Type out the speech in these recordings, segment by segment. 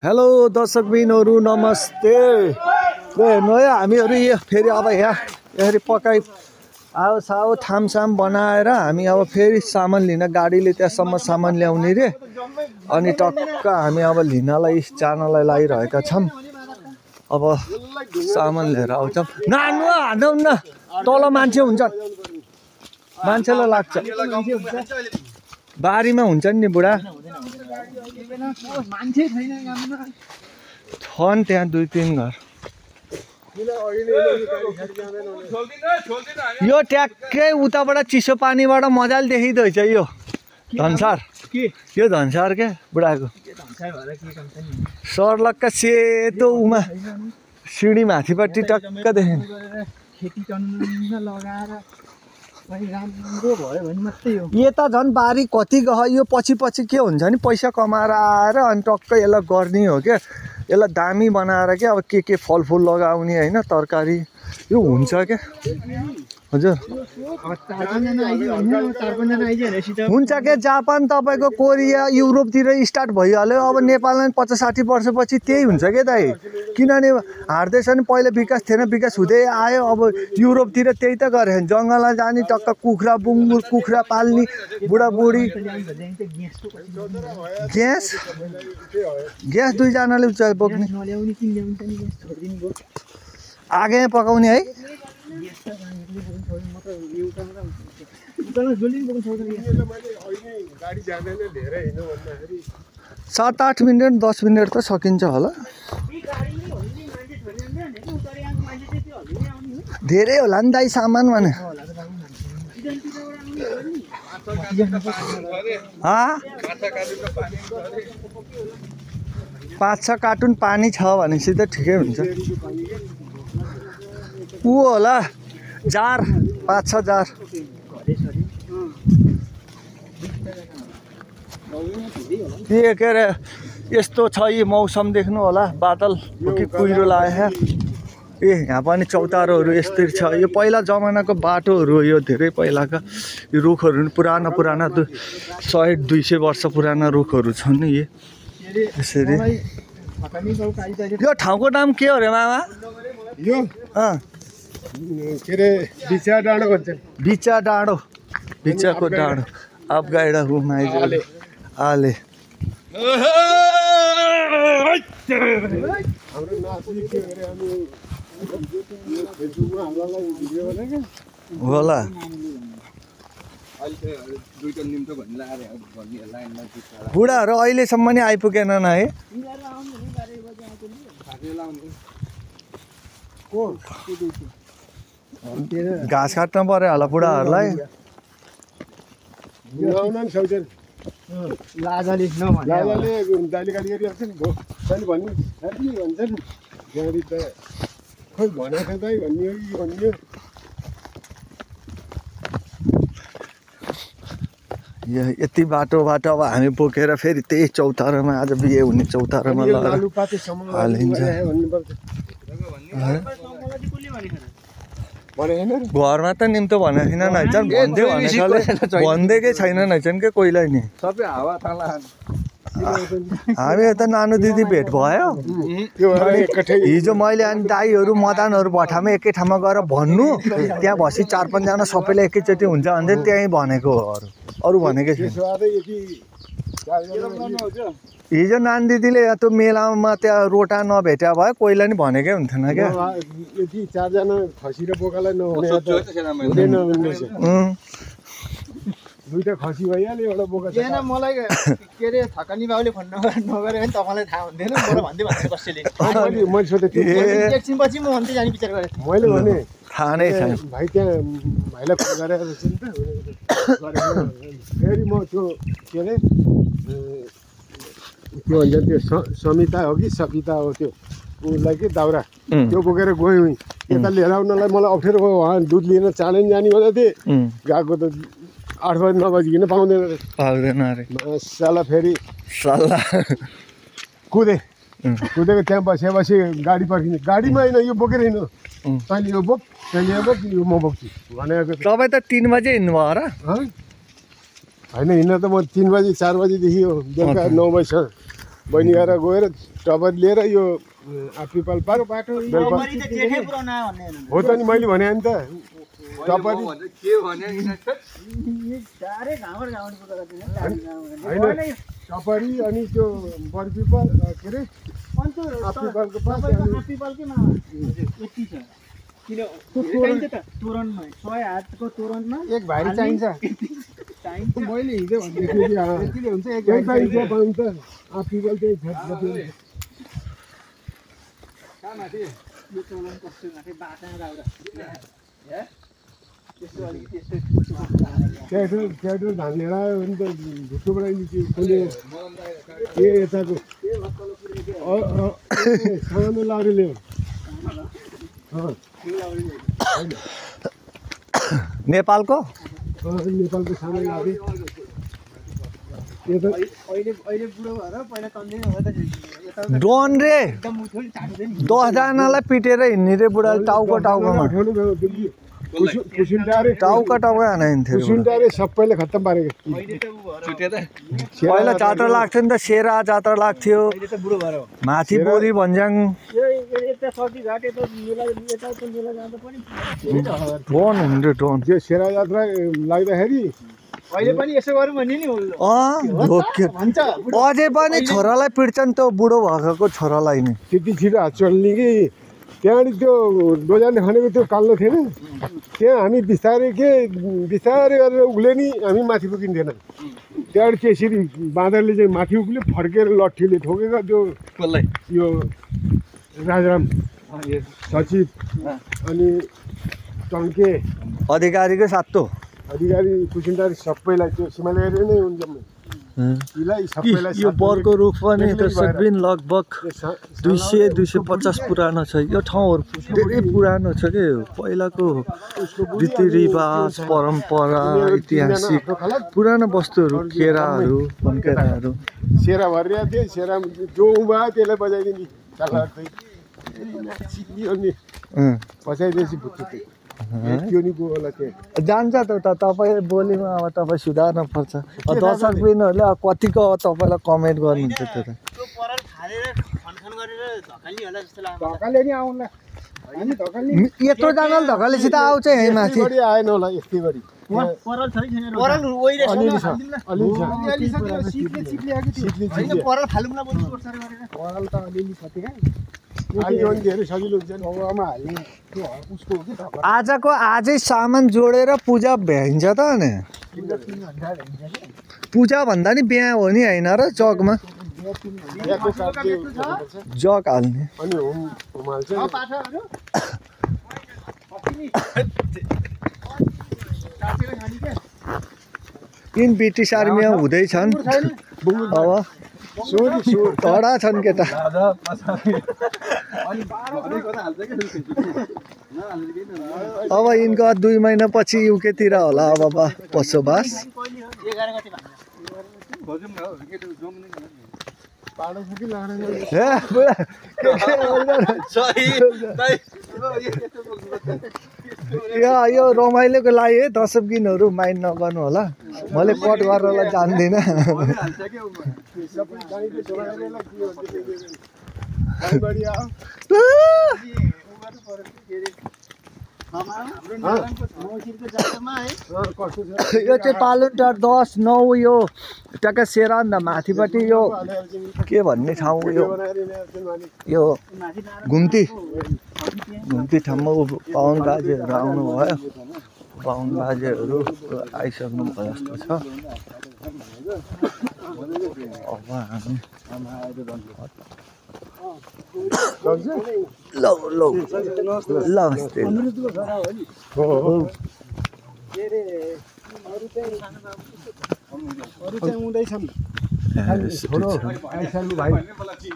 Hello दर्शकबिनहरु नमस्ते। हेर्नु है हामीहरु फेरि अब यहाँ पकाइ आओ थामसाम बनाएर हामी अब फेरि सामान लिन गाडीले त्यहाँसम्म सामान ल्याउने रे। अनि टक्क हामी अब लिनलाई जानलाई लागिरहेका छौं। अब सामान लिएर आउँछौं। नानु हान्नु न तल मान्छे हुन्छ, मान्छेलाई लाग्छ। बारीमा हुन्छ नि बुढा छन् त्यहाँ 2-3 घर। यो ट्याक्कै उताबाट चिसो पानीबाट मजाले देखिँदैछ। यो धनसार यो धनसार के बुढाको सर्लक्क सेतो उमा सिडी माथिपट्टि टक्क देखिन्छ। यता झन् बारी कति गयो। यो पछि के हुन्छ नि पैसा कमाएर आएर अनि टक्क यसलाई गर्ने हो क्या। यसलाई दामी बनाएर क्या अब के फलफुल लगाउने हैन तरकारी यो हुन्छ क्या। हजुर हुन्छ के। जापान तपाईको कोरिया युरोपतिर स्टार्ट भइहाल्यो। अब नेपालमा 50-60 वर्षपछि त्यही हुन्छ के दाइ। किनभने हार्दैछ नि पहिला विकास थिएन, विकास हुँदै आयो। अब युरोपतिर त्यही त गरे जङ्गलमा जाने टक्क कुखुरा बुङ्गुर कुखुरा पाल्ने बुढाबुढी। ग्यास 2 जनाले बोक्ने आगे पकाउने है। 7-8 मिनेट 10 मिनेट त सकिन्छ होला। धेरै होला नि दाइ सामान भने। 5-6 कार्टुन पानी छ भनेपछि त ठिकै हुन्छ। ऊ होला जार 5-6 जार। के अरे यस्तो छ यी मौसम देख्नु होला। बादल कुहिरो लागेको। यहाँ पनि चौतारोहरू यस्तै छ। यो पहिला जमानाको बाटोहरू हो। यो धेरै पहिलाका यो रुखहरू पुराना 100-200 वर्ष पुराना रुखहरू छन् नि। यसरी यो ठाउँको नाम के हो रे मामा? यो के रे बिचा डाँडो भन्छ। बिचा डाँडो, बिचाको डाँडो अब गाइडा घुमाइ आले। होला बुढाहरू अहिलेसम्म नि आइपुगेनन् है। घाँस काट्न पर्यो होला बुढाहरूलाई। यति बाटोबाट अब हामी बोकेर फेरि त्यही चौतारोमा आज बिहे हुने चौतारोमा लगेर हालिन्छ। घरमा त निम्तो भनेको थिएन नैचन भन्दैकै छैन नैचन के कोहीलाई नि। हामी यता नानु दिदी भेट भयो हिजो। मैले अनि दाईहरू मदानहरू भट्टामा एकै ठाउँमा गएर भन्नु त्यहाँ बसी 4-5 जना सबैले एकैचोटि हुन्छ भने त्यहीँ भनेको हो। अरू भनेकै छैन। हिजो नानी दिदीले त्यो मेलामा त्यहाँ रोटा नभेट्या भयो कोहीलाई नि भनेकै हुन्थेन क्या। दुईटा खसी भइहाल्यो एउटा बोका छैन। मलाई के रे थकानी बाउले फोन नगरे भने तपाईँलाई थाहा हुन्थेन। मलाई भन्दै भने कसैले मैले सोधेको थिएँ। एकछिनपछि म भन्दै जाने विचार गरेँ। मैले भने थाहा नै छैन भाइ त्यहाँ भाइलाई फोन गरेर नि त। फेरि म त्यो के अरे त्यो भन्छ त्यो समिता हो कि सविता हो त्यो उसलाई कि दाउरा त्यो बोकेर गएँ। यता लिएर आउनलाई मलाई अप्ठ्यारो भयो। उहाँ दुध लिन चाँडै जाने भनेको थिएँ। गएको त 8 बजी 9 बजीकन पाउँदैन अरे साला। फेरि साला कुदेको त्यहाँ बसी गाडी पर्खिने। गाडीमा होइन यो बोकेर हिँड्नु। तैँले यो बोक तैँले यो बोक यो म बोक्छु भनेको। तपाईँ त 3 बजे हिँड्नुभयो र? होइन हिँड्न त म 3 बजी 4 बजीदेखि बेलुका 9 बजीसम्म बहिनी गएर गएर टपर लिएर यो आफिपाल पार बाटो हो त नि मैले भने नि त टपरी होइन टपरी अनि त्यो बरपिपल के अरे आफिपालको पास एक भारी चाहिन्छ मैले हिजो भन्दैछु आफिपाल त्यही ट्र्याक्टर धान लिएर आयो भने त ढुक्कबाट कसले के यताको सानो लाउरे ल्यायो नेपालको नेपालको सानो लाउरे डोन रे 10 जनालाई पिटेर हिँड्ने रे बुढाले टाउकोमा टाउको हानिन्थ्यो सबैले खत्तम पारेको पहिला जात्रा लाग्थ्यो नि त सेरा जात्रा लाग्थ्यो माथि बोरी भन्ज्याङ डोन हुन्थ्यो डोन त्यो सेरा जात्रा लाग्दाखेरि अहिले पनि यसो गरौँ भन्ने नि अझै पनि छोरालाई पिट्छन् त्यो बुढो भएको छोरालाई नि त्यति छिटो हात चल्ने कि त्यहाँदेखि त्यो डोजाले खनेको त्यो काल्लो थिएन त्यहाँ हामी बिस्तारै गरेर उक्ले नि हामी माथि पुगिन्थेन त्यहाँबाट त्यसरी बाँदरले चाहिँ माथि उक्ल्यो फर्केर लट्ठीले ठोकेको त्यो यो राजाराम सचिव अनि टन्के अधिकारीको सातो अधिकारी कुसिन्दारी सबैलाई त्यो सिमाले एरिया नै हुन्छ यो बरको रुख पनि तसबिन लगभग 200-250 पुरानो छ यो ठाउँहरू धेरै पुरानो छ के पहिलाको रीतिरिवाज परम्परा ऐतिहासिक पुरानो वस्तुहरू केराहरू बनकेराहरू सेरा भरिया थिए सेरा जो उभा त्यसलाई बजाइदिने बजाइदिएपछि भुत्तुकै जान्छ त तपाईँ बोलीमा अब तपाईँ सुधार्नु पर्छ दर्शकबिनहरूले कतिको तपाईँलाई कमेन्ट गर्नुहुन्छ त्यो त यत्रो जनाले धकालीसित आउँछ यहीँ माथि आएन होला यस्तै गरी आजै सामान जोडेर पूजा भ्याइन्छ त नि पूजा भन्दा नि बिहा हो नि होइन र जगमा जग हाल्ने यिन ब्रिटिस आर्मीमा हुँदैछन् अब कडा छन् केटा अब यिनको 2 महिनापछि युकेतिर होला अब बसोबास यो रमाइलोको लागि है दर्शकबिनहरू माइन्ड नगर्नु होला मैले कट गरेर जान्दिनँ यो चाहिँ पालुटार 10-9 यो ट्याक्क सेरा नि त माथिपट्टि यो के भन्ने ठाउँ यो घुम्ती ठाउँमा पाहुन बाजेहरू आउनुभयो पाहुन बाजेहरू आइसक्नु भयो जस्तो छ अब हामी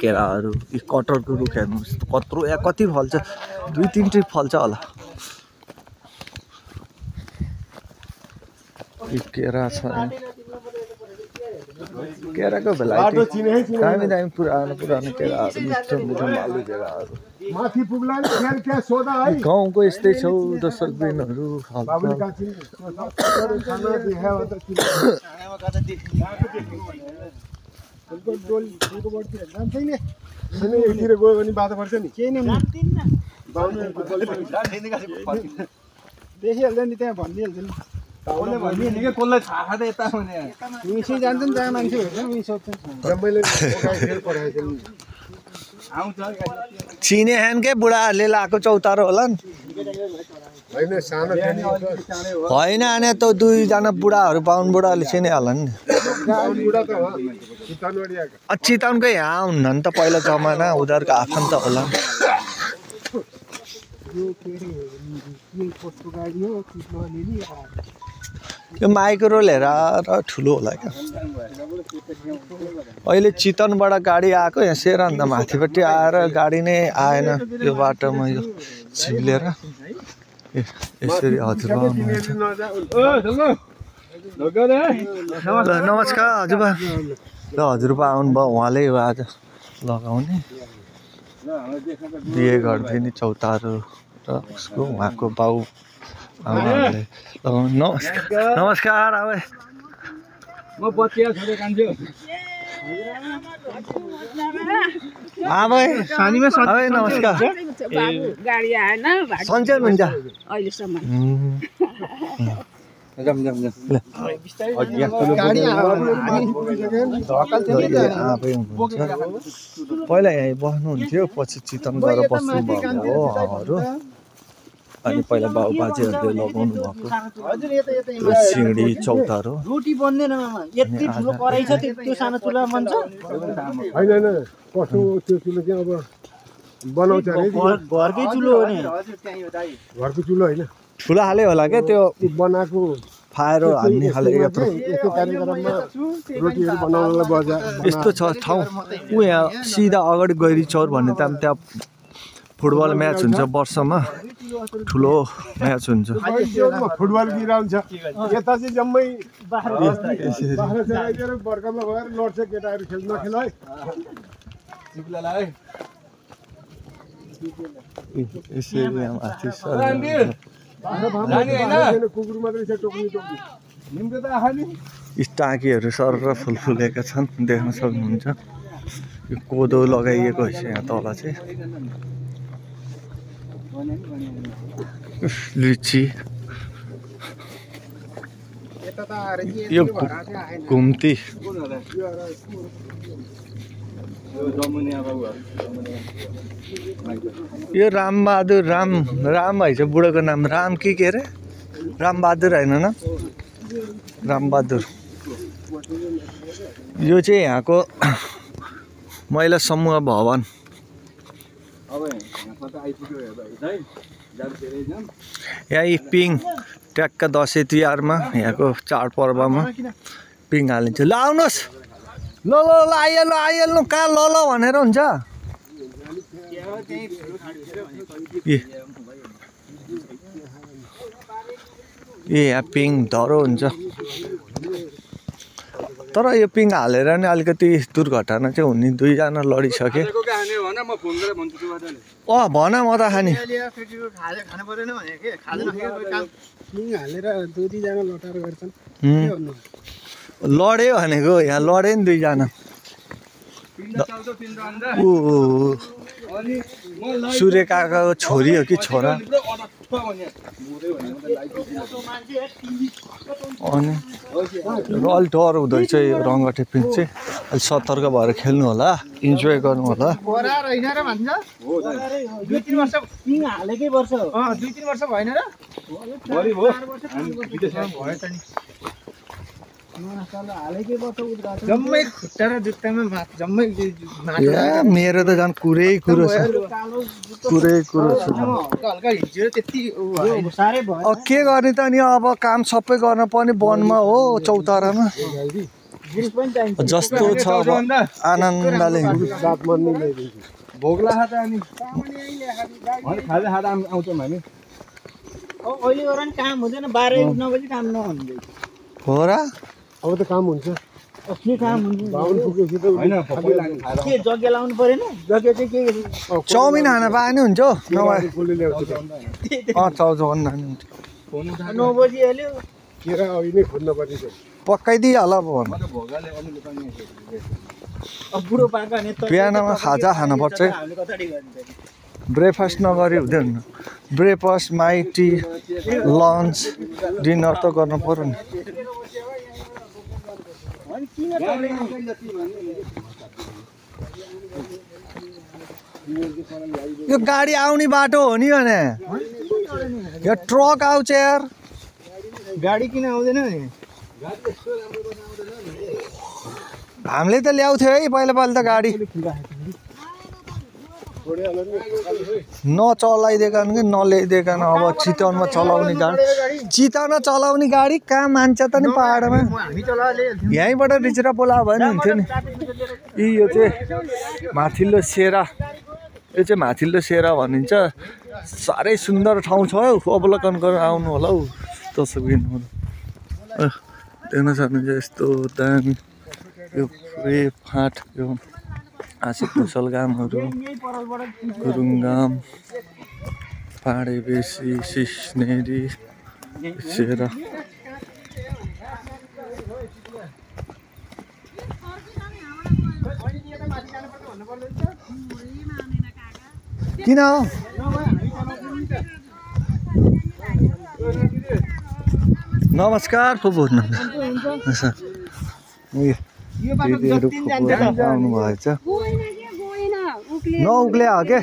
केराहरू कटहरको रुख हेर्नुहोस् कत्रो कति फल्छ 2-3 ट्रिप फल्छ होला केरा छ केराको भेराइटी दामी पुरानो केराहरू मिठो मालु केराहरू गाउँको यस्तै छौ दर्शकबिनहरू यतिर गयो भने बाटो पर्छ नि देखिहाल्छ नि त्यहाँ भनिदिइहाल्छ नि कसलाई थाहा त यता मिसै जान्छ नि जहाँ मान्छे हेर्छ नि सोध्छ मैले पठाएको चिने खानकै बुढाहरूले लाएको चौतारो होला नि होइन सानो होइन अनि त दुईजना बुढाहरू पाउनु बुढाहरूले चिनिहाल्ला नि बुढा त हो चितवनबाट आएको चितवनकै यहाँ हुन्न नि त पहिला जमाना उनीहरूको आफन्त होला यो माइक्रो लिएर र ठुलो होला क्या अहिले चितवनबाट गाडी आएको यहाँ सेरन्दा माथिपट्टि आएर गाडी नै आएन यो बाटोमा यो चिप्लेर यसरी हजुरबा नमस्कार हजुरबा ल हजुरबा आउनुभयो उहाँले आज लगाउने बिहे गरिदिने चौतारो र उसको उहाँको बाउ आमाहरूले नमस्कार नमस्कार अब म बचिया छोरे कान्छु आबै नमस्कार गाडी आएन सन्चै हुनुहुन्छ अहिलेसम्म पहिला यहीँ बस्नुहुन्थ्यो पछि चितवन गएर बस्नु भएको हो अनि पहिला बाउ बाजेहरूले लगाउनु भएको सिँढी चौतारो रोटी बन्दैन यति ठुलो कराई छ त्यो सानो चुल्हा बन्छ होइन कस्तो त्यो चुलो चाहिँ अब बनाउँछ अरे घरकै चुलो हो नि घरको चुलो होइन ठुलो हाले होला क्या त्यो बनाएको फायर हान्ने खाले यत्रो यस्तो कार्यक्रममा रोटीहरू बनाउनलाई बजार यस्तो छ ठाउँ ऊ यहाँ सिधा अगाडि गैरी चौर भन्ने त्यहाँ फुटबल म्याच हुन्छ वर्षमा ठुलो म्याच हुन्छ फुटबल गिराउँछ यता चाहिँ जम्मै बर्खामा गएर लड्छ केटाहरू खेल्न नखेल है यसरी यहाँ माथि कुकुर मात्रै छ टोक्नी टाँकीहरू सर र फुलफुलेका छन् देख्न सक्नुहुन्छ यो कोदो लगाइएको रहेछ यहाँ तल चाहिँ लिची यो घुम्ती यो रामबहादुर राम भएछ बुढोको नाम राम के अरे रामबहादुर होइन न रामबहादुर यो चाहिँ यहाँको महिला समूह भवन यहाँ पिङ ट्याक्क दसैँ तिहारमा यहाँको चाडपर्वमा पिङ हालिन्छ ल आउनुहोस् ल आइहाल्नु कहाँ ल भनेर हुन्छ ए यहाँ पिङ धरो हुन्छ तर यो पिङ हालेर नि अलिकति दुर्घटना चाहिँ हुने दुईजना लडिसके भन म त खाने लड्यो भनेको यहाँ लड्यो नि दुईजना सूर्य काकाको छोरी हो कि छोरा अनि अलि डर हुँदैछ यो रङ्गटे पिङ चाहिँ अलिक सतर्क भएर खेल्नु होला इन्जोय गर्नु होला 2-3 वर्ष पिङ हालेकै वर्ष 2-3 वर्ष भएन र जम्मै खुट्टा र जुत्तामा जम्मै मेरो त झन् कुरै कुरो छ हल्का हिजो त्यति साह्रै भयो के गर्ने त नि अब काम सबै गर्न पर्ने वनमा हो चौतारामा जस्तो छ अब आनन्दले भोग्ला खाँदा अनि खाँदा आउँछौँ हामी अहिले गएर नि काम हुँदैन 12-1 बजी काम नहुँदै हो र अब त काम हुन्छ के काम हुन्छ बाहुन पुगेपछि त के जग्गा लाउनु परेन जग्गा चाहिँ के चाउमिन खान पाए नि हुन्छ नभए कसले ल्याउँछ 54 9 बजी हाल्यो केरा अघि नै खोज्न पर्ने छ पकाइदिइहाल अब बुढो पाएको भने बिहानमा खाजा खानुपर्छ है। हामीले कसरी गर्ने ब्रेकफास्ट नगरी हुँदैन ब्रेकफास्ट माई टी लन्च डिनर त गर्नु पर्यो नि। यो गाडी आउने बाटो हो नि भने यो ट्रक आउँछ यार गाडी किन आउँदैन नि हामीले त ल्याउँथ्यो है पहिला पहिला त गाडी नचलाइदिएका कि नल्याइदिएका अब चितवनमा चलाउने गाडी चितवनमा चलाउने गाडी कहाँ मान्छ त नि पाहाडमा यहीँबाट रिचेर बोलायो भने हुन्थ्यो नि। यो चाहिँ माथिल्लो सेरा यो चाहिँ माथिल्लो सेरा भनिन्छ। साह्रै सुन्दर ठाउँ छ हौ अवलोकन गरेर आउनु होला हौ तस्बिर देख्न सक्नुहुन्छ यस्तो दामी यो पुरै फाँट यो आँसी मुसलगामहरू गुरुङगाम पाहाडे बेसी सिस्नेरी सेरा किन हो नमस्कार फुपू दिदीहरू फुपूहरू आउनु भएछ नउक्ले हो के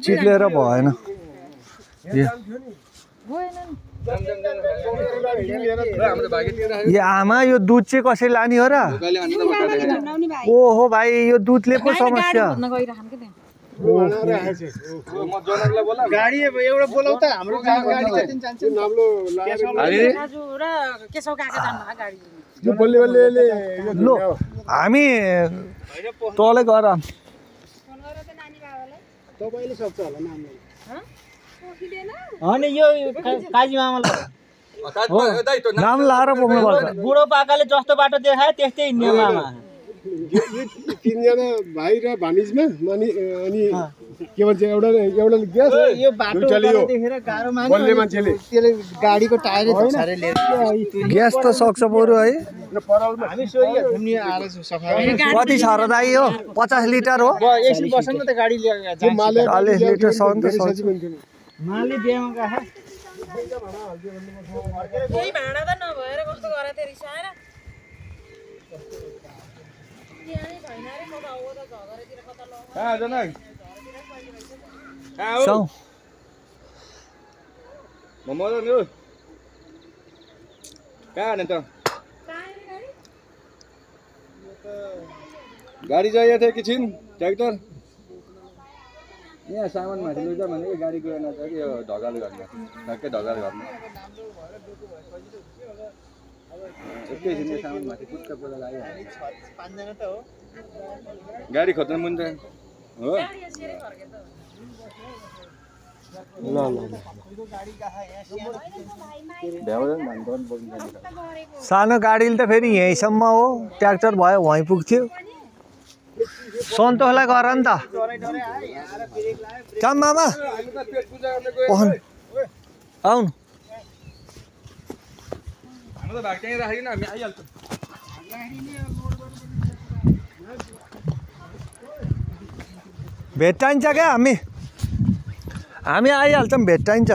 चिप्लेर भएन यो आमा यो दुध चाहिँ कसरी लाने हो र ओहो भाइ यो दुधले पो समस्या गाडी एउटा बोलाउ त हाम्रो गाडी जति जान्छ नाम्लो यो बल्ले बल्ले लो हामी तलै गएर तपाईले सक्छ होला नाम यो काजी मामालाई नाम लाएर बोक्नु पर्छ बुढो पाकाले जस्तो बाटो देखायो त्यस्तै हिँड्ने मामा तीनजना भाइ र भानिजमा अनि के भन्छ एउटाले ग्यास यो बाटो देखेर गाह्रो मान्छ बल्ले मान्छेले त्यसले गाडीको टायरै धसारे लिएर ग्यास त सक्छ बरु है हामी सोरिहाल्छौँ नि आएर सफा कति छ र दाइ हो 50 लिटर हो एकछिन बस्नु न त गाडी लिएर 40 लिटर सक्छ माले बिहामा गए यही भाडा त नभएर कस्तो गरे त्यो रिसाएर गाडी चाहिएको थियो एकछिन ट्र्याक्टर यहाँ सामान माथि लैजा भनेको गाडी गएन त यो ढगाल घरमा ठ्याक्कै ढगाल घरमा एकैछिन सामान माथि पुट्का पुरा लाग्यो पाँचजना त हो गाडी खोज्न मन त हो ल सानो गाडीले त फेरि यहीँसम्म हो ट्र्याक्टर भयो वहीँ पुग्थ्यो सन्तोषलाई गर नि त काम मामा आउनु हाम्रो त भाग त्यहीँ राखेको हामी आइहाल्छौँ भेट्टाइन्छ क्या हामी आइहाल्छौँ भेट्टाइन्छ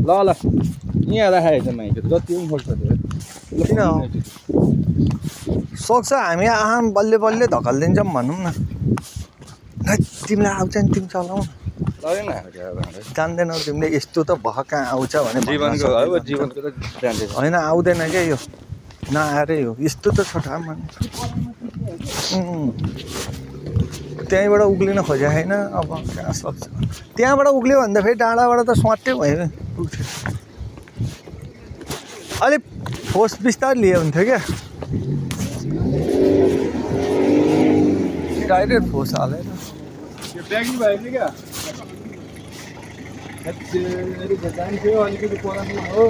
ल यहाँ राखेको छ माइक जति पनि खोज्छ किन हो सक्छ हामी आम बल्ले बल्ले धकलिदिन्छौँ भनौँ न तिमीलाई आउँछ नि तिमी चलाउ लगेन जान्दैनौ तिमीले यस्तो त भह कहाँ आउँछ भने जीवनको जीवनको त जान्दैछ होइन आउँदैन क्या यो नआएरै हो यस्तो त छ ठाउँमा त्यहीँबाट उक्लिन खोजेको छैन अब कहाँ सक्छ त्यहाँबाट उक्ल्यो भन्दा फेरि डाँडाबाट त स्वाट्टै भयो पुग्थ्यो अलिक फोर्स बिस्तारै लियो हुन्थ्यो क्या डाइरेक्ट फोर्स हालेर ब्यागी भयो क्या जान्थ्यो अलिकति परानमा हो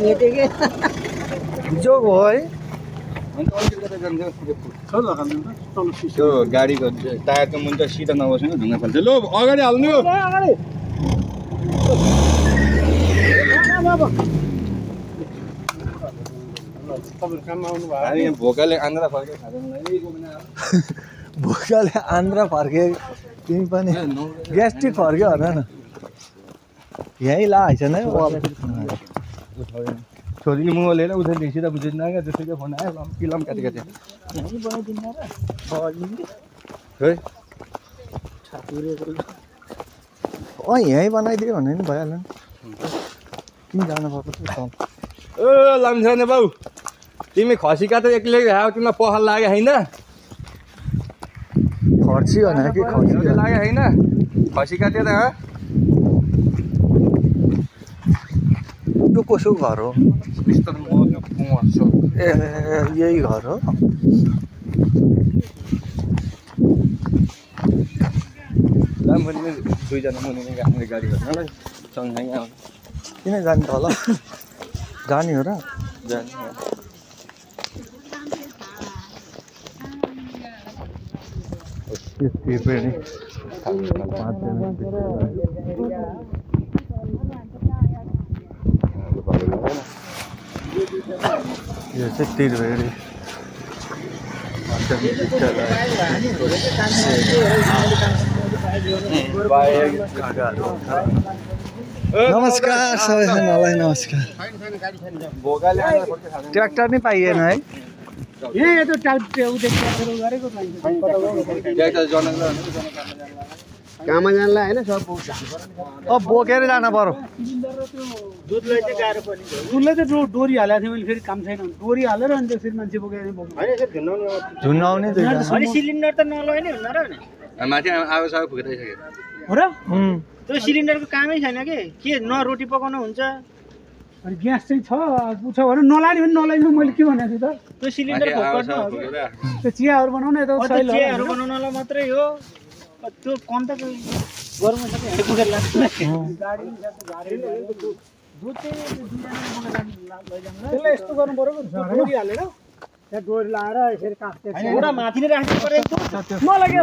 भेटेँ कि जोग हो है अन्त अलिकति कता जान्छ त्यो गाडीको टायरको मुनि त सिधा नबस्नु ढुङ्गा फाल्छ ल अगाडि हाल्नु हामी भोकाले आन्द्रा फर्के भोकाले आन्द्रा फर्के तिमी पनि ग्यास्ट्रिक फर्क्यो होला न यहीँ लागेको छैन छोरीले मुङ लिएर उता सिधा बुझिँदैन क्या त्यसैले फोन आयो किलम काटे काटे यहीँ बनाइदियो भने नि भइहाल्यो नि किन जानु पर्छ ओ लाम्छाने बाउ तिमी खसी काटेर एक्लै खायो तिमीलाई पहल लाग्यो होइन खर्ची भने कि खर्ची लाग्यो होइन खसी काटेर यो कसो घर हो ए यही घर हो दुईजना मुनि आफ्नो गाडी गर्नलाई सँगसँगै आउनु किन जाने त होला जाने हो र जाने त्रिवेणी यो चाहिँ त्रिवेणी नमस्कार सबैजनालाई नमस्कार ट्र्याक्टर नै पाइएन है काममा जानलाई होइन सब अब बोकेर जानु पर्यो दुधलाई चाहिँ गाह्रो पर्ने दुधलाई चाहिँ डोरी हालेको थियो मैले फेरि काम छैन डोरी हालेर अनि त्यसरी मान्छे बोकेर झुन्नाउने अनि सिलिन्डर त नलैने हुन्न र माथि आगो सागो फुकिसक्यो हो र त्यो सिलिन्डरको कामै छैन के न रोटी पकाउनु हुन्छ अनि ग्यास चाहिँ छ छ भने नलाने पनि नलाइनु मैले के भनेको थिएँ त त्यो सिलिन्डर त्यो चियाहरू बनाउनु यता चियाहरू बनाउनलाई मात्रै हो त्यो कम त गर्नु यस्तो गर्नु पर्यो डोरी हालेर त्यहाँ डोरी लाएर यसरी काट्छ एउटा माथि नै राख्नु पऱ्यो मलाई के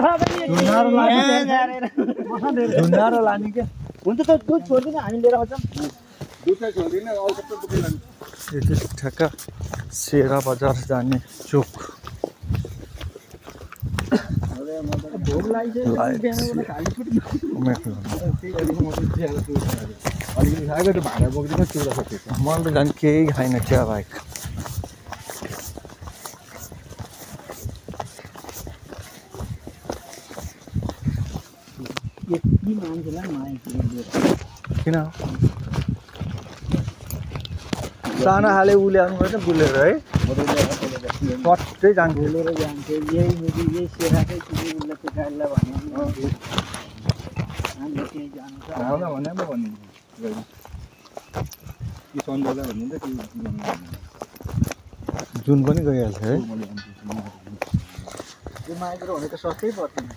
झुन्नाएर लाने क्या हुन्छ त दुध छोड्दिनँ हामी लिएर आउँछौँ दुध चाहिँ छोड्दिनँ अरू सबै बोकेर लानु यो चाहिँ ठ्याक्क सेरा बजार जाने चोक अलिकति खाएको त्यो भाडा बोक्दैन चुरा सकेको मैले त झन् केही खाइन चिया बाहेक किन सानो खाले उल्याउनु पर्छ बुलेर है कतै जान्छ बोलेर जान्छ यही सेराकै किने उसले त्यो गाडीलाई भन्यो हामीले त्यहीँ जान्छ आउँदा भने पो भन्नु कि सन्डोला भन्नु त जुन पनि गइहाल्छ है त्यो माइक्रो भने त सस्तै पर्दैन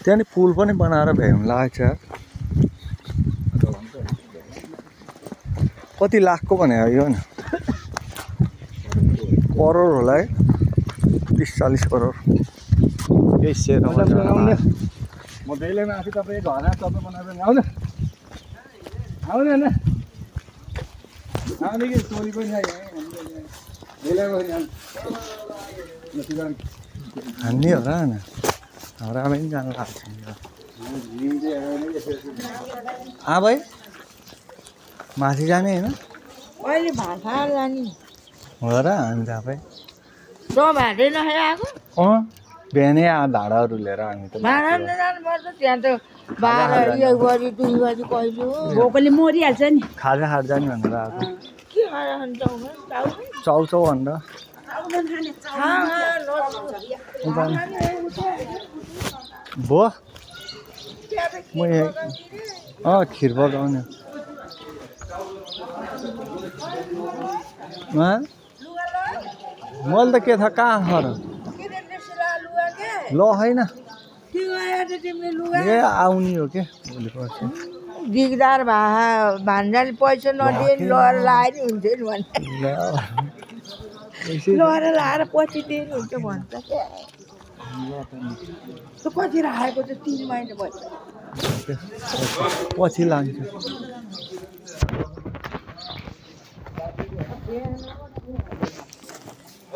त्यहाँ नि पुल पनि बनाएर भ्याउनु लाग्छ कति लाखको भने यो नि करोड होला है 30-40 करोड यही सेरा म बेलैमा आफै तपाईँ घर तपाईँ बनाएर आउनु आउनु होइन आउने कि चोरी पनि बेलैमा हान्ने हो र हाम्रो आमै पनि जानु लाग्छ भाइ माथि जाने होइन अहिले भाषा जाने हो र हामी तपाईँ भाँडै नखाएको बिहानै भाडाहरू लिएर हामी त भाँडा जानुपर्छ त्यहाँ त 12 1 बजी 2 बजी कहिले भोकले मरिहाल्छ नि खाजा खाएर जाने भनेर आएको के खाएर चाउचाउ भनेर भो म खिर पकाउने मैले त के थाहा कहाँ छ र ल होइन ए आउने हो के भोलि पर्सि दिगदार भान्जाले पैसा नदिए लहर लाएर हुन्थ्यो नि भने लहर लाएर पछि दिनु हुन्छ भन्छ क्या त्यो कति राखेको चाहिँ 3 महिना भयो पछि लान्छु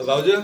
भाउजू